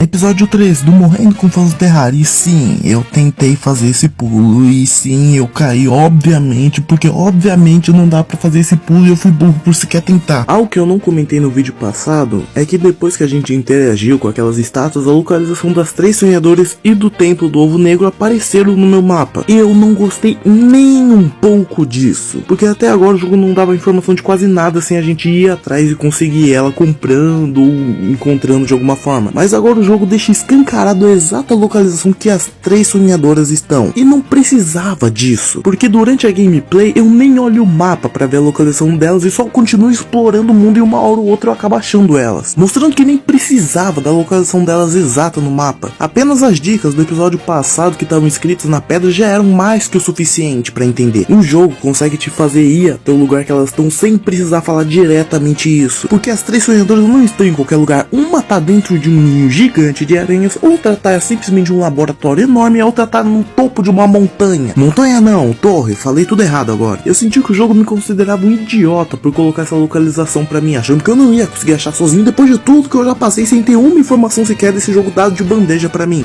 Episódio 3 do Morrendo com Fãs do Terraria. E sim, eu tentei fazer esse pulo. E sim, eu caí, obviamente. Porque obviamente não dá pra fazer esse pulo e eu fui burro por sequer tentar. Algo que eu não comentei no vídeo passado é que depois que a gente interagiu com aquelas estátuas, a localização das 3 sonhadoras e do Templo do Ovo Negro apareceram no meu mapa. E eu não gostei nem um pouco disso, porque até agora o jogo não dava informação de quase nada sem a gente ir atrás e conseguir ela comprando ou encontrando de alguma forma. Mas agora o jogo deixa escancarado a exata localização que as 3 sonhadoras estão. E não precisava disso, porque durante a gameplay eu nem olho o mapa para ver a localização delas e só continuo explorando o mundo e uma hora ou outra eu acabo achando elas, mostrando que nem precisava da localização delas exata no mapa. Apenas as dicas do episódio passado que estavam escritas na pedra já eram mais que o suficiente para entender. O jogo consegue te fazer ir até o lugar que elas estão sem precisar falar diretamente isso, porque as 3 sonhadoras não estão em qualquer lugar. Uma tá dentro de um ninho gigante de aranhas, outra tá simplesmente um laboratório enorme e a outra tá no topo de uma montanha. Montanha não, torre, falei tudo errado agora. Eu senti que o jogo me considerava um idiota por colocar essa localização pra mim, achando que eu não ia conseguir achar sozinho depois de tudo que eu já passei sem ter uma informação sequer desse jogo dado de bandeja pra mim.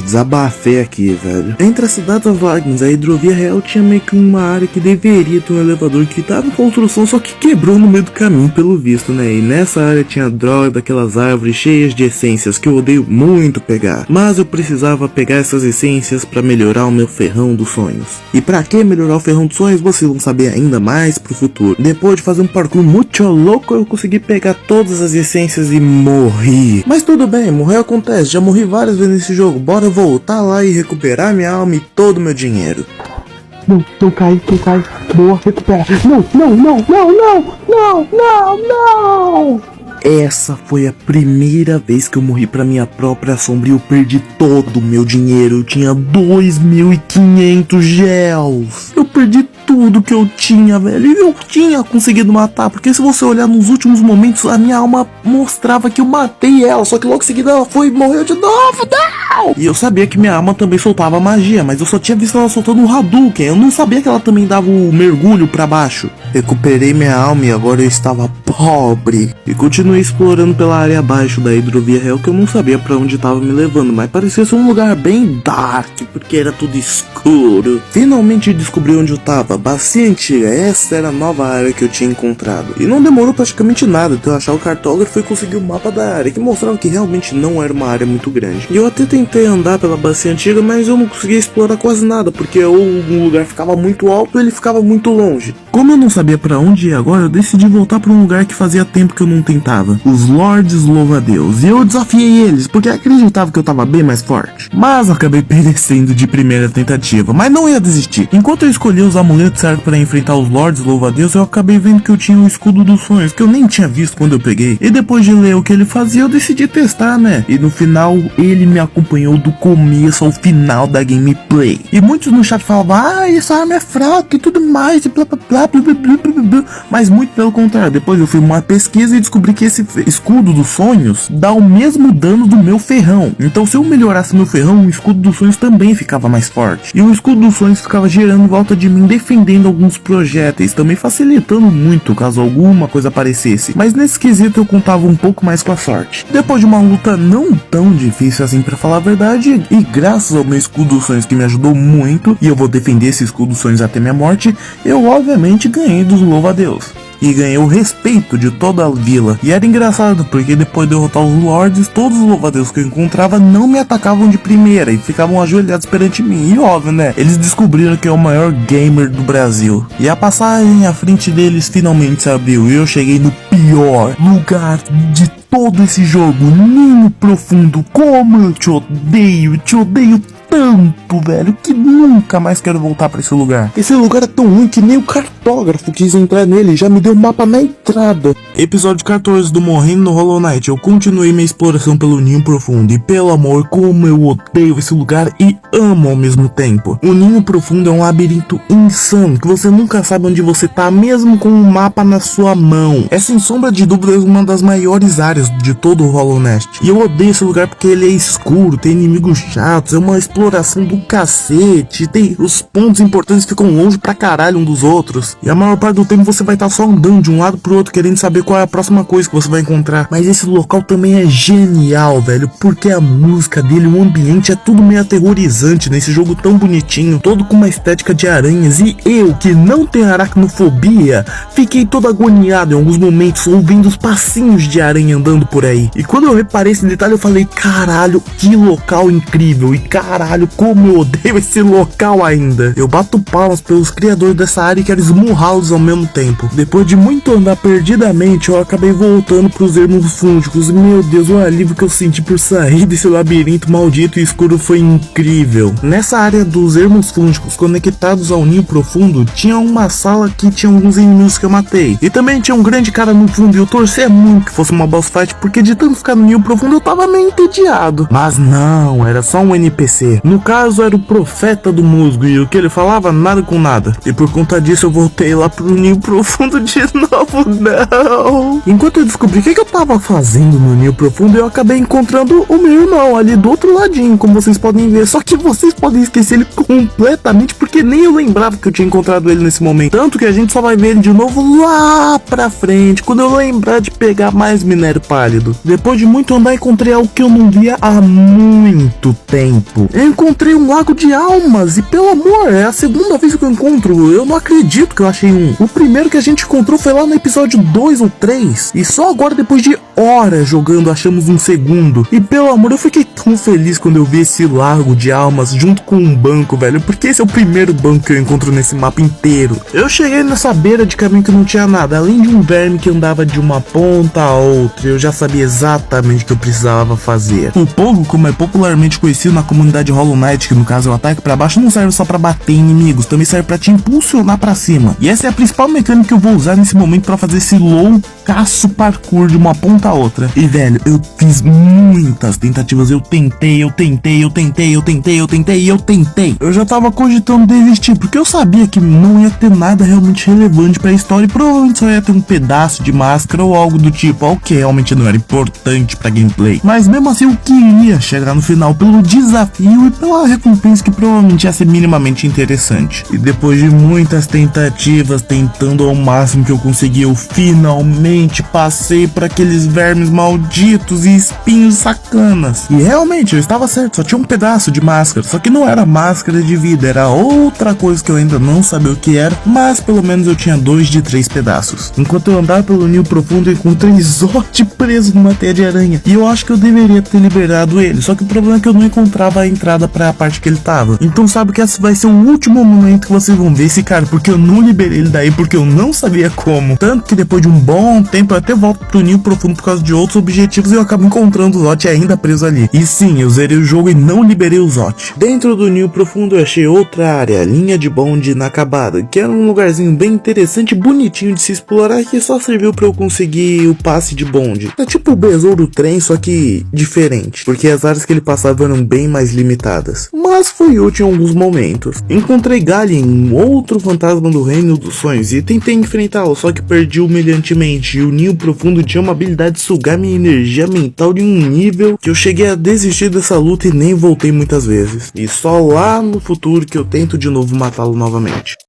Desabafei aqui, velho. Entre a cidade das lágrimas e a hidrovia real tinha meio que uma área que deveria ter um elevador que tava em construção, só que quebrou no meio do caminho pelo visto, né? E nessa área tinha droga daquelas árvores cheias de essências que eu odeio muito pegar. Mas eu precisava pegar essas essências pra melhorar o meu ferrão dos sonhos. E pra que melhorar o ferrão dos sonhos, vocês vão saber ainda mais pro futuro. Depois de fazer um parkour muito louco, eu consegui pegar todas as essências e morri. Mas tudo bem, morrer acontece, já morri várias vezes nesse jogo. Bora voltar lá e recuperar minha alma e todo o meu dinheiro. Não cai. Boa, recupera. Não. Essa foi a primeira vez que eu morri pra minha própria sombra e eu perdi todo o meu dinheiro. Eu tinha 2.500 gels. Eu perdi tudo que eu tinha, velho. E eu tinha conseguido matar, porque se você olhar nos últimos momentos, a minha alma mostrava que eu matei ela, só que logo em seguida ela foi e morreu de novo. Não! E eu sabia que minha alma também soltava magia, mas eu só tinha visto ela soltando um Hadouken. Eu não sabia que ela também dava o mergulho pra baixo. Recuperei minha alma e agora eu estava pobre. E continuei explorando pela área abaixo da hidrovia real, que eu não sabia pra onde estava me levando, mas parecia ser um lugar bem dark, porque era tudo escuro. Finalmente descobri onde eu tava. Bacia antiga, essa era a nova área que eu tinha encontrado. E não demorou praticamente nada até eu achar o cartógrafo e conseguir o mapa da área, que mostrava que realmente não era uma área muito grande. E eu até tentei andar pela bacia antiga, mas eu não conseguia explorar quase nada, porque ou um lugar ficava muito alto ou ele ficava muito longe. Como eu não sabia pra onde ir agora, eu decidi voltar pra um lugar que fazia tempo que eu não tentava. Os Lords Louva-a-Deus. E eu desafiei eles, porque acreditava que eu tava bem mais forte. Mas acabei perecendo de primeira tentativa, mas não ia desistir. Enquanto eu escolhia os amuletos certos para enfrentar os Lords Louva-a-Deus, eu acabei vendo que eu tinha o escudo dos sonhos, que eu nem tinha visto quando eu peguei. E depois de ler o que ele fazia, eu decidi testar, né? E no final, ele me acompanhou do começo ao final da gameplay. E muitos no chat falavam, essa arma é fraca e tudo mais, e blá blá blá blá blá blá blá blá. Mas muito pelo contrário, depois eu fui uma pesquisa e descobri que esse escudo dos sonhos dá o mesmo dano do meu ferrão. Então se eu melhorasse meu ferrão, o escudo dos sonhos também ficava mais forte. E o escudo dos sonhos ficava girando em volta de mim, defendendo alguns projéteis, também facilitando muito caso alguma coisa aparecesse. Mas nesse quesito eu contava um pouco mais com a sorte. Depois de uma luta não tão difícil assim pra falar a verdade, e graças ao meu escudo dos sonhos que me ajudou muito, e eu vou defender esse escudo dos sonhos até minha morte, eu obviamente ganhei dos louva-a-Deus. E ganhei o respeito de toda a vila. E era engraçado, porque depois de derrotar os Lords, todos os louva-a-Deus que eu encontrava não me atacavam de primeira e ficavam ajoelhados perante mim. E óbvio, né? Eles descobriram que eu é o maior gamer do Brasil. E a passagem à frente deles finalmente se abriu. E eu cheguei no pior lugar de todo esse jogo. Ninho Profundo. Como eu te odeio tanto, velho, que nunca mais quero voltar pra esse lugar. Esse lugar é tão ruim que nem o cartógrafo quis entrar nele, já me deu o mapa na entrada. Episódio 14 do Morrendo no Hollow Knight. Eu continuei minha exploração pelo Ninho Profundo. E pelo amor, como eu odeio esse lugar e amo ao mesmo tempo. O Ninho Profundo é um labirinto insano, que você nunca sabe onde você tá, mesmo com o mapa na sua mão. É sem sombra de dúvidas uma das maiores áreas de todo o Hollow Knight. E eu odeio esse lugar porque ele é escuro, tem inimigos chatos, é uma exploração exploração do cacete, tem os pontos importantes ficam longe pra caralho um dos outros, e a maior parte do tempo você vai estar só andando de um lado pro outro querendo saber qual é a próxima coisa que você vai encontrar. Mas esse local também é genial, velho, porque a música dele, o ambiente é tudo meio aterrorizante nesse jogo tão bonitinho, todo com uma estética de aranhas, e eu, que não tenho aracnofobia, fiquei todo agoniado em alguns momentos ouvindo os passinhos de aranha andando por aí. E quando eu reparei esse detalhe eu falei, caralho, que local incrível, e caralho, como eu odeio esse local ainda. Eu bato palmas pelos criadores dessa área e quero esmurrá-los ao mesmo tempo. Depois de muito andar perdidamente, eu acabei voltando pros ermos fúngicos, e meu Deus, o alívio que eu senti por sair desse labirinto maldito e escuro foi incrível. Nessa área dos ermos fúngicos conectados ao ninho profundo, tinha uma sala que tinha alguns inimigos que eu matei, e também tinha um grande cara no fundo, e eu torcia muito que fosse uma boss fight, porque de tanto ficar no ninho profundo eu tava meio entediado. Mas não, era só um NPC. No caso era o profeta do musgo, e o que ele falava nada com nada, e por conta disso eu voltei lá pro ninho profundo de novo. Não! Enquanto eu descobri o que eu tava fazendo no ninho profundo, eu acabei encontrando o meu irmão ali do outro ladinho, como vocês podem ver, só que vocês podem esquecer ele completamente, porque nem eu lembrava que eu tinha encontrado ele nesse momento, tanto que a gente só vai ver ele de novo lá pra frente, quando eu lembrar de pegar mais minério pálido. Depois de muito andar, encontrei algo que eu não via há muito tempo. Eu encontrei um lago de almas, e pelo amor, é a segunda vez que eu encontro, eu não acredito que eu achei um. O primeiro que a gente encontrou foi lá no episódio 2 ou 3, e só agora, depois de horas jogando, achamos um segundo. E pelo amor, eu fiquei tão feliz quando eu vi esse lago de almas junto com um banco, velho, porque esse é o primeiro banco que eu encontro nesse mapa inteiro. Eu cheguei nessa beira de caminho que não tinha nada, além de um verme que andava de uma ponta a outra. Eu já sabia exatamente o que eu precisava fazer. O Pogo, como é popularmente conhecido na comunidade Hollow Knight, que no caso é o ataque pra baixo, não serve só pra bater inimigos, também serve pra te impulsionar pra cima. E essa é a principal mecânica que eu vou usar nesse momento pra fazer esse loucaço parkour de uma ponta a outra. E velho, eu fiz muitas tentativas, eu tentei. Eu já tava cogitando desistir, porque eu sabia que não ia ter nada realmente relevante pra história, e provavelmente só ia ter um pedaço de máscara ou algo do tipo, algo que realmente não era importante pra gameplay. Mas mesmo assim eu queria chegar no final pelo desafio e pela recompensa que provavelmente ia ser minimamente interessante. E depois de muitas tentativas, tentando ao máximo que eu consegui, eu finalmente passei por aqueles vermes malditos e espinhos sacanas. E realmente eu estava certo, só tinha um pedaço de máscara, só que não era máscara de vida, era outra coisa que eu ainda não sabia o que era, mas pelo menos eu tinha 2 de 3 pedaços. Enquanto eu andava pelo ninho profundo, eu encontrei Zot preso numa teia de aranha, e eu acho que eu deveria ter liberado ele, só que o problema é que eu não encontrava a entrada pra a parte que ele tava. Então sabe que esse vai ser o último momento que vocês vão ver esse cara, porque eu não liberei ele daí, porque eu não sabia como. Tanto que depois de um bom tempo eu até volto pro ninho profundo por causa de outros objetivos, e eu acabo encontrando o Zot ainda preso ali. E sim, eu zerei o jogo e não liberei o Zot. Dentro do ninho profundo eu achei outra área, linha de bonde inacabada, que era um lugarzinho bem interessante e bonitinho de se explorar, que só serviu pra eu conseguir o passe de bonde. É tipo o besouro trem, só que diferente, porque as áreas que ele passava eram bem mais limitadas, mas foi útil em alguns momentos. Encontrei Galien, um outro fantasma do reino dos sonhos, e tentei enfrentá-lo, só que perdi humilhantemente, e o ninho profundo tinha uma habilidade de sugar minha energia mental de um nível que eu cheguei a desistir dessa luta e nem voltei muitas vezes. E só lá no futuro que eu tento de novo matá-lo novamente.